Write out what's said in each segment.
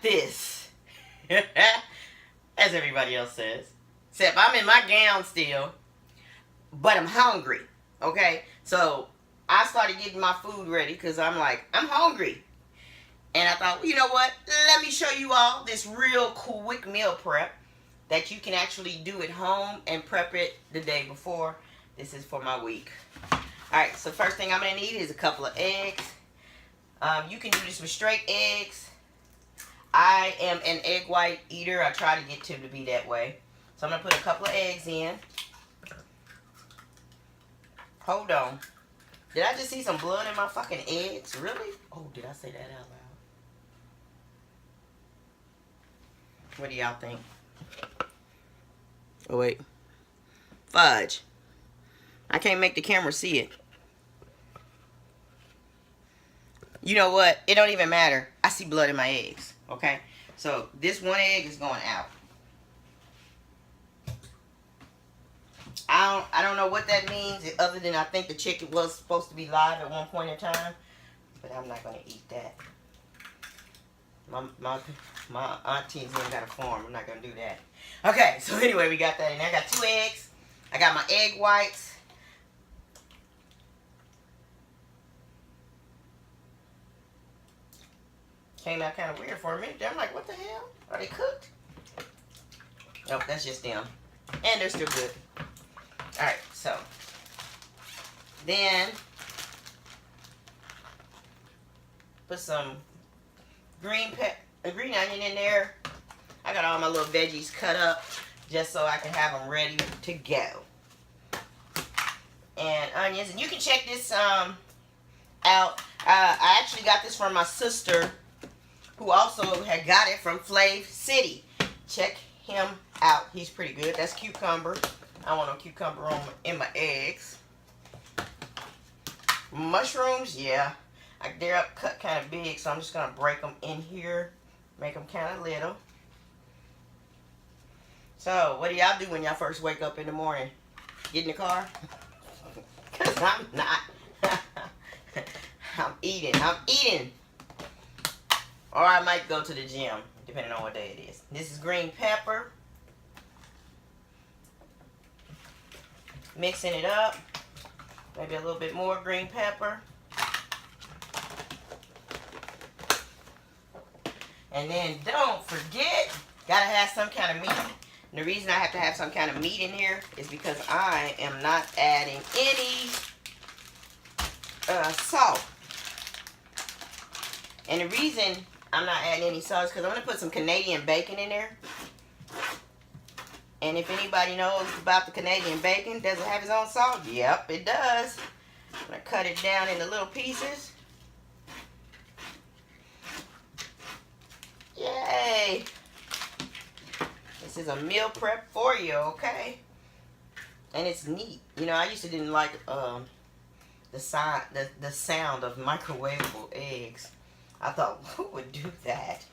this. As everybody else says. Except I'm in my gown still, but I'm hungry. Okay? So I started getting my food ready because I'm like, I'm hungry. And I thought, well, you know what? Let me show you all this real quick meal prep that you can actually do at home and prep it the day before. This is for my week. Alright, so first thing I'm going to need is a couple of eggs. You can do this with straight eggs. I am an egg white eater. I try to get to be that way. So I'm going to put a couple of eggs in. Hold on. Did I just see some blood in my fucking eggs? Really? Oh, did I say that out loud? What do y'all think? Oh, wait. Fudge. I can't make the camera see it. You know what? It don't even matter. I see blood in my eggs. Okay? So, this one egg is going out. I don't know what that means other than I think the chicken was supposed to be live at one point in time. But I'm not going to eat that. My aunties ain't got a farm. I'm not going to do that. Okay, so anyway, we got that in there. I got 2 eggs. I got my egg whites. Came out kind of weird for a minute. I'm like, what the hell? Are they cooked? Nope, that's just them. And they're still good. Alright, so. Then, put some green onion in there. I got all my little veggies cut up just so I can have them ready to go. And onions. And you can check this out. I actually got this from my sister, who also had got it from Flav City. Check him out. He's pretty good. That's cucumber. I want no cucumber in my eggs. Mushrooms, yeah. They're up cut kind of big, so I'm just going to break them in here. Make them kind of little. So, what do y'all do when y'all first wake up in the morning? Get in the car? Because I'm not. I'm eating. Or I might go to the gym, depending on what day it is. This is green pepper. Mixing it up. Maybe a little bit more green pepper. And then don't forget, gotta have some kind of meat. And the reason I have to have some kind of meat in here is because I am not adding any salt. And the reason I'm not adding any salt is because I'm going to put some Canadian bacon in there. And if anybody knows about the Canadian bacon, does it have its own salt? Yep, it does. I'm going to cut it down into little pieces. Yay! This is a meal prep for you, okay? And it's neat. You know, I used to didn't like the sound of microwavable eggs. I thought, who would do that?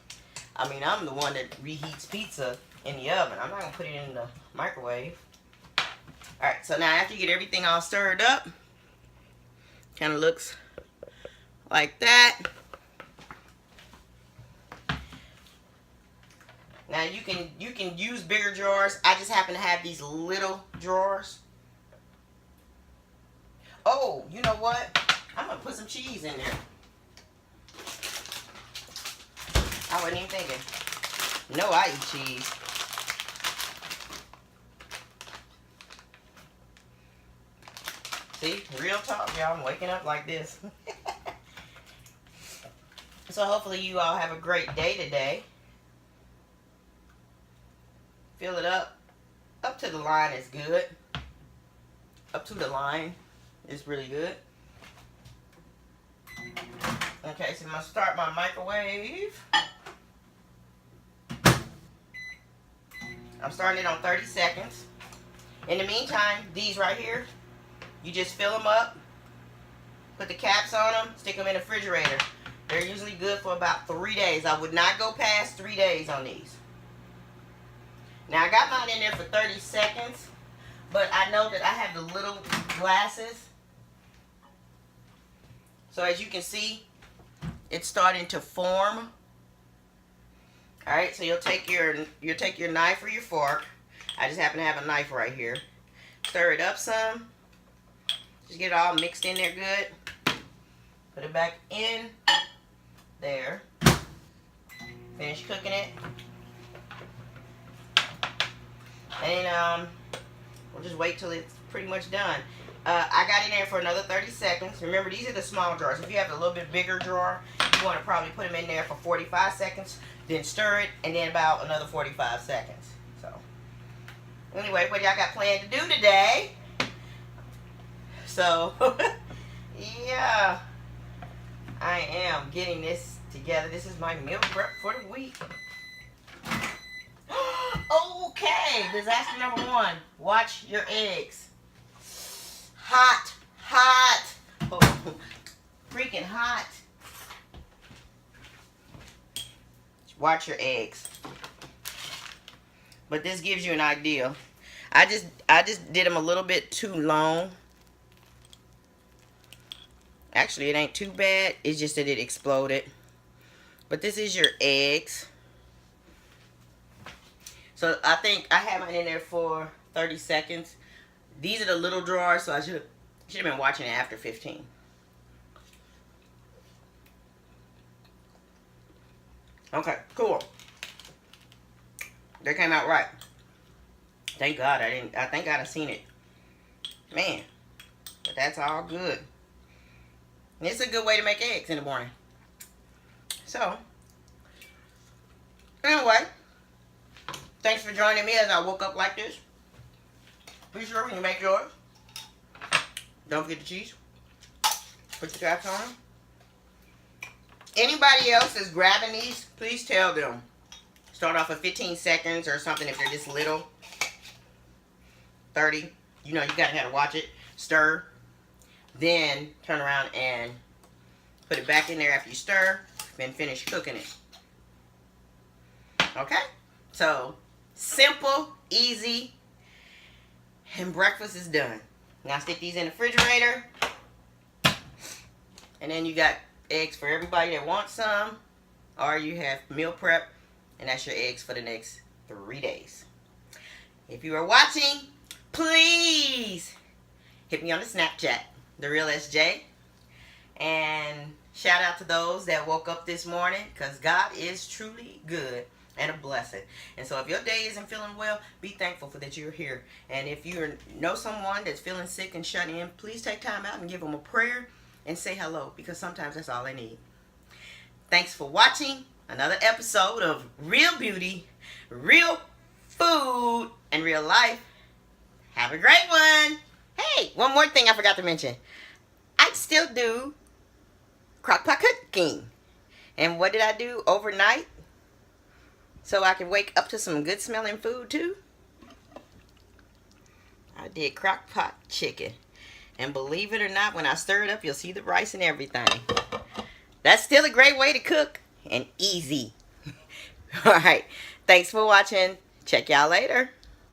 I mean, I'm the one that reheats pizza in the oven. I'm not going to put it in the microwave. Alright, so now after you get everything all stirred up, kind of looks like that. Now you can use bigger drawers. I just happen to have these little drawers. Oh, you know what? I'm going to put some cheese in there. I wasn't even thinking. No, I eat cheese. See, real talk, y'all. I'm waking up like this. So hopefully you all have a great day today. Fill it up. Up to the line is good. Up to the line is really good. Okay, so I'm going to start my microwave. I'm starting it on 30 seconds. In the meantime, these right here, you just fill them up, put the caps on them, stick them in the refrigerator. They're usually good for about 3 days. I would not go past 3 days on these. Now, I got mine in there for 30 seconds, but I know that I have the little glasses. So as you can see, it's starting to form. All right, so you'll take your knife or your fork. I just happen to have a knife right here. Stir it up some. Just get it all mixed in there good. Put it back in there. Finish cooking it. And we'll just wait till it's pretty much done. I got in there for another 30 seconds. Remember, these are the small jars. If you have a little bit bigger jar, you want to probably put them in there for 45 seconds. Then stir it, and then about another 45 seconds. So, anyway, what y'all got planned to do today? So, yeah. I am getting this together. This is my meal prep for the week. Okay, disaster number 1. Watch your eggs. Hot, hot. Oh, freaking hot. Watch your eggs. But this gives you an idea. I just did them a little bit too long. Actually, it ain't too bad. It's just that it exploded. But this is your eggs. So I think I have mine in there for 30 seconds. These are the little drawers, so I should have been watching it after 15. Okay, cool. They came out right. Thank God I thank God I seen it. Man. But that's all good. And it's a good way to make eggs in the morning. So, anyway, thanks for joining me as I woke up like this. Be sure when you make yours, don't forget the cheese. Put the caps on them. Anybody else that's grabbing these, please tell them. Start off with 15 seconds or something if they're this little. 30. You know, you gotta have to watch it. Stir. Then turn around and put it back in there after you stir. Then finish cooking it. Okay? So, simple, easy, and breakfast is done. Now stick these in the refrigerator. And then you got eggs for everybody that wants some. Or you have meal prep. And that's your eggs for the next 3 days. If you are watching, please hit me on the Snapchat, The Real SJ. And shout out to those that woke up this morning, because God is truly good and a blessing. And so if your day isn't feeling well, be thankful for that you're here. And if you know someone that's feeling sick and shut in, please take time out and give them a prayer and say hello, because sometimes that's all they need. Thanks for watching another episode of Real Beauty, Real Food, and Real Life. Have a great one. Hey, one more thing I forgot to mention. I still do crockpot cooking. And what did I do overnight? So I can wake up to some good smelling food too? I did crockpot chicken. And believe it or not, when I stir it up, you'll see the rice and everything. That's still a great way to cook. And easy. Alright. Thanks for watching. Check y'all later.